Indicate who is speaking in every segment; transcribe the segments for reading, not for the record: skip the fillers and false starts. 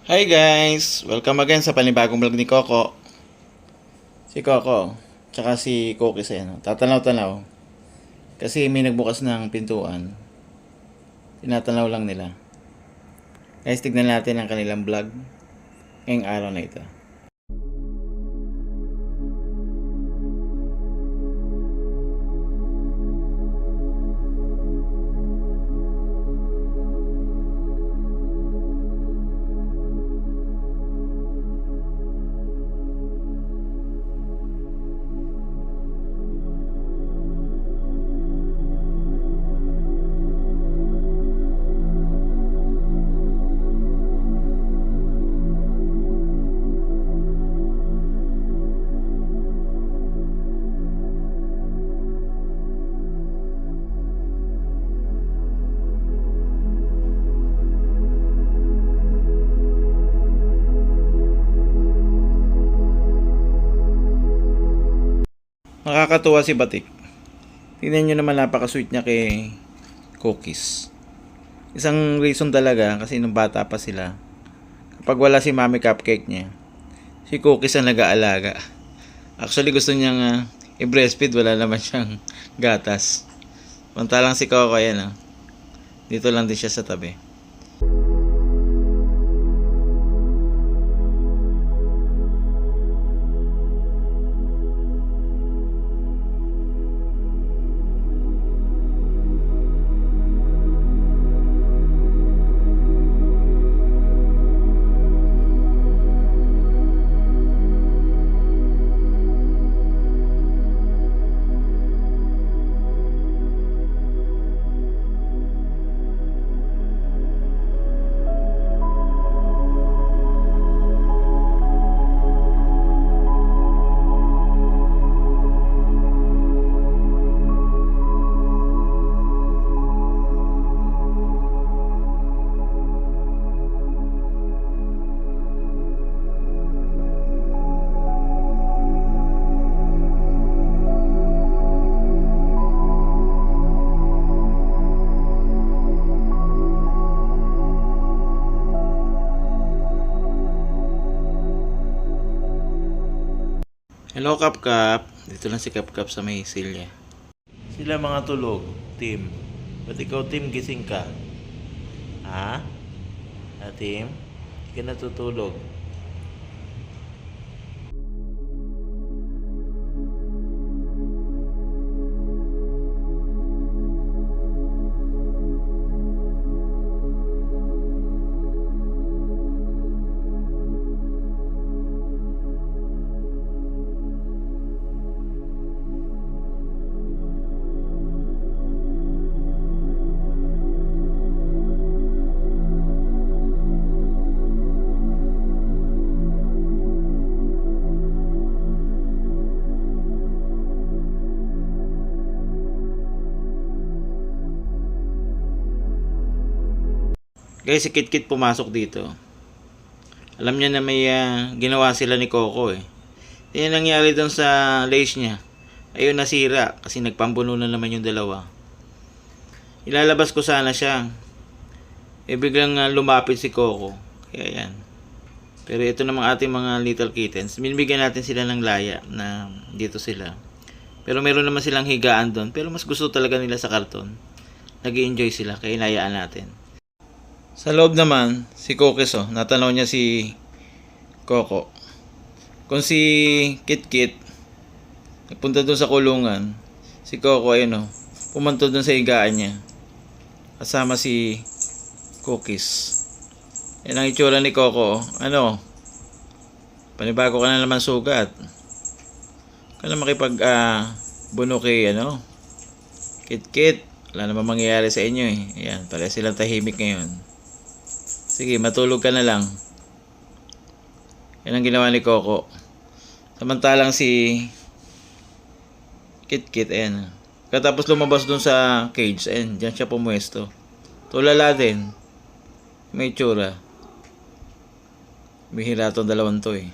Speaker 1: Hi guys! Welcome again sa panibagong vlog ni Coco. Si Coco, tsaka si Cookies ayan. Tatanaw-tanaw. Kasi may nagbukas ng pintuan. Tinatanaw lang nila. Guys, tignan natin ang kanilang vlog ngayong araw na ito. Nakakatuwa si Batik. Tingnan nyo naman, napaka-sweet niya kay Cookies. Isang reason talaga kasi nung bata pa sila, kapag wala si Mami Cupcake niya, si Cookies ang nag-aalaga. Actually gusto niyang i-breastfeed, wala naman siyang gatas. Pantalang si Coco yan dito lang din siya sa tabi. Hello Kap Kap, dito lang si Kap Kap sa may silya. Sila mga tulog, Tim. Ba't ikaw Tim gising ka? Ha? Tim? Hindi ka natutulog. Guys, si Kitkit pumasok dito. Alam niya na may ginawa sila ni Coco eh. Yan nangyari doon sa lace niya. Ayun, nasira kasi nagpambuno na naman yung dalawa. Ilalabas ko sana siya. Biglang lumapit si Coco. Kaya yan. Pero ito namang ating mga little kittens. Binibigyan natin sila ng laya na dito sila. Pero meron naman silang higaan doon. Pero mas gusto talaga nila sa karton. Nag-i-enjoy sila kaya inayaan natin. Sa loob naman, si Cookies natanaw niya si Coco. Kung si Kitkit nagpunta doon sa kulungan, si Coco ayun pumunta doon sa higaan niya. Kasama si Cookies. Yan ang itsura ni Coco. Panibago ka na naman sugat. Ka na makipag buno kay Kitkit. Wala naman mangyayari sa inyo eh. Ayan, pare silang tahimik ngayon. Sige, matulog ka na lang. Yan ang ginawa ni Coco. Samantalang si Kitkit, ayan. Katapos lumabas dun sa cage, ayan, dyan siya pumuesto. Tulala din. May tsura. Bihira tong dalawang to eh.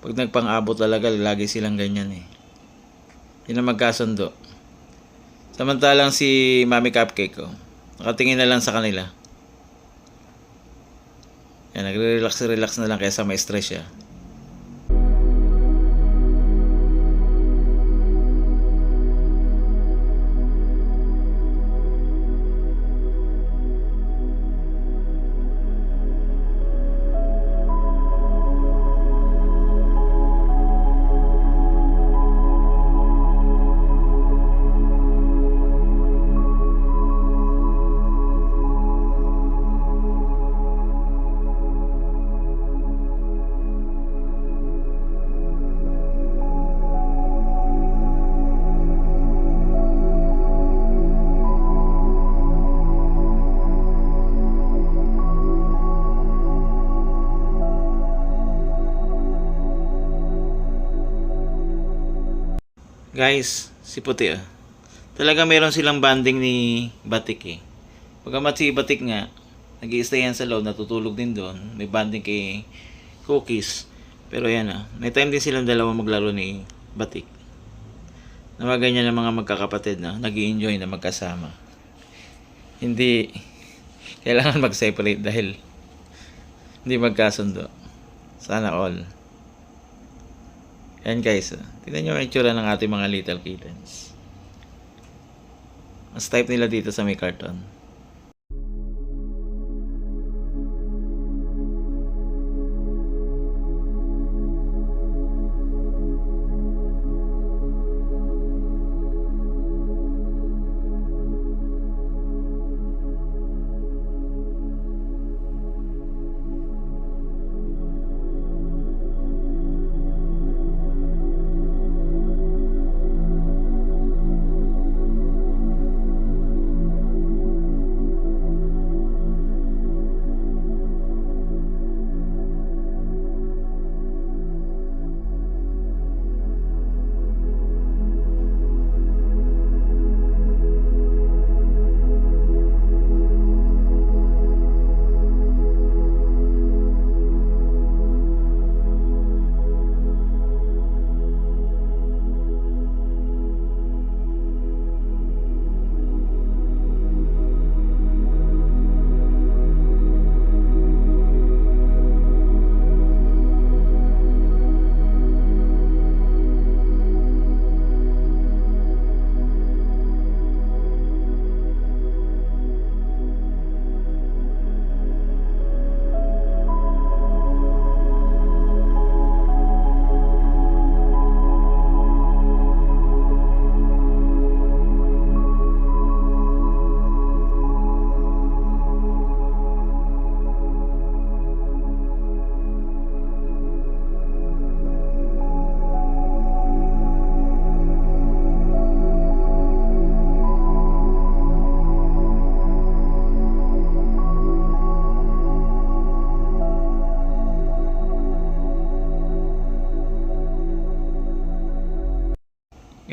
Speaker 1: Pag nagpang-abot talaga, lagi silang ganyan eh. Yun ang magkasundo. Samantalang si Mami Cupcake nakatingin na lang sa kanila. Yan, nagre-relax na lang kaysa may stress siya. Guys, si Puti talaga meron silang banding ni Batik eh. Pagkamat si Batik nga, nag-i-stay yan sa loob, natutulog din doon. May banding kay Cookies. Pero yan may time din silang dalawa maglaro ni Batik. Na mga ganyan ng mga magkakapatid nag-i-enjoy na magkasama. Hindi kailangan mag-separate dahil hindi magkasundo. Sana all. Yan guys, tignan nyo ang itsura ng ating mga little kittens. Mas type nila dito sa may carton.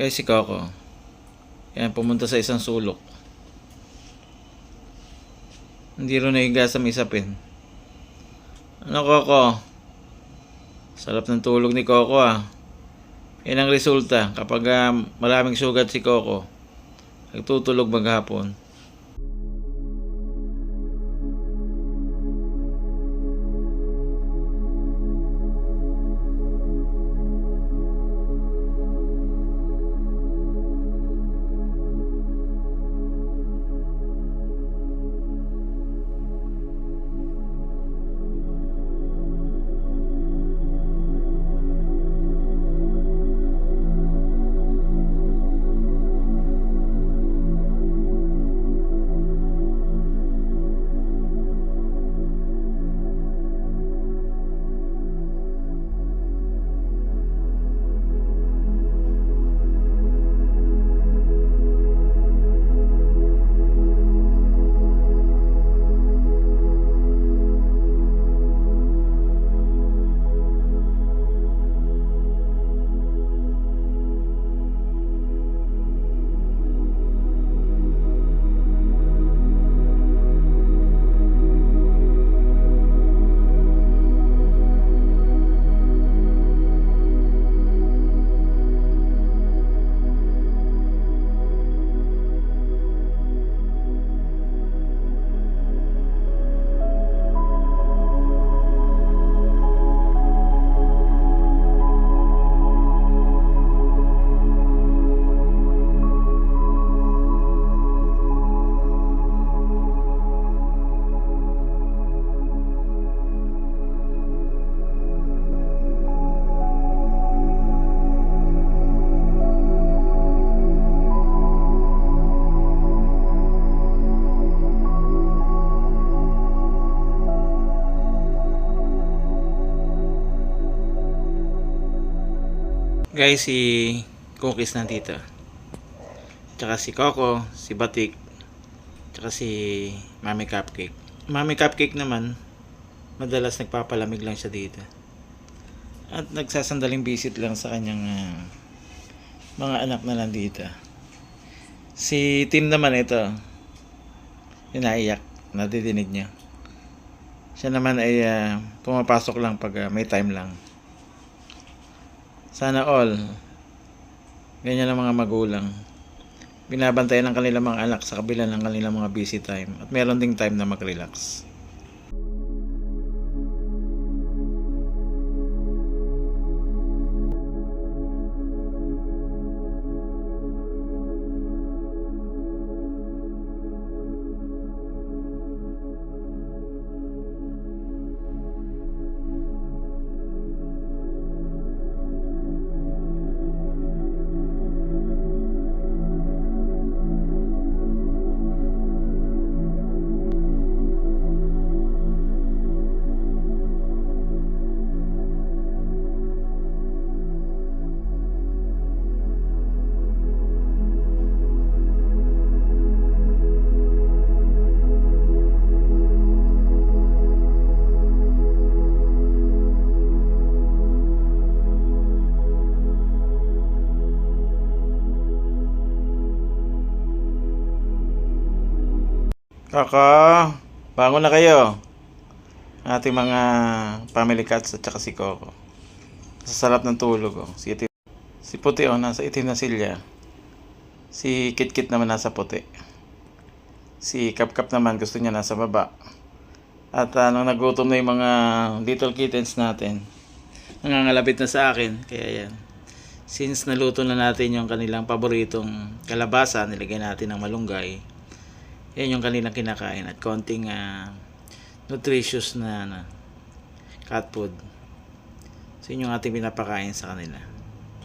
Speaker 1: Guys, si Coco. Yan, pumunta sa isang sulok. Hindi rin nahiga sa may sapin. Ano, Coco? Sarap ng tulog ni Coco Yan ang resulta kapag maraming sugat si Coco. Nagtutulog maghapon. Guys, si Cookies nandito. Tsaka si Coco, si Batik, tsaka si Mami Cupcake. Mami Cupcake naman, madalas nagpapalamig lang siya dito. At nagsasandaling visit lang sa kanyang mga anak na nandito. Si Tim naman ito, inaiyak, nadidinig niya. Siya naman ay pumapasok lang pag may time lang. Sana all, ganyan ang mga magulang. Binabantayan ng kanilang mga anak sa kabila ng kanilang mga busy time. At meron ding time na mag-relax. Kaka, bangon na kayo. Ating mga family cats at saka si Coco. Sa sarap ng tulog oh. Si Puti oh, nasa itim na silya. Si Kitkit naman nasa puti. Si Kapkap naman gusto niya nasa baba. At nung nagutom na yung mga little kittens natin, nangangalapit na sa akin. Kaya yan. Since naluto na natin yung kanilang paboritong kalabasa, nilagay natin ng malunggay. Yan yung kanilang kinakain at konting nutritious na cat food. So yun yung ating pinapakain sa kanila.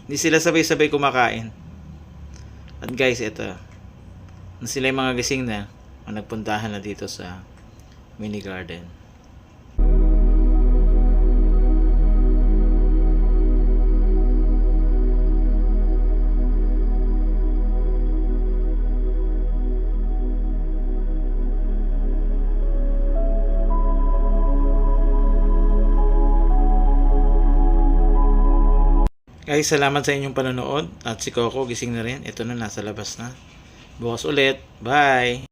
Speaker 1: Hindi sila sabay-sabay kumakain. At guys, ito. Na sila yung mga gising na nagpuntahan na dito sa mini garden. Guys, salamat sa inyong panonood. At si Coco gising na rin. Ito na, nasa labas na. Bukas ulit. Bye!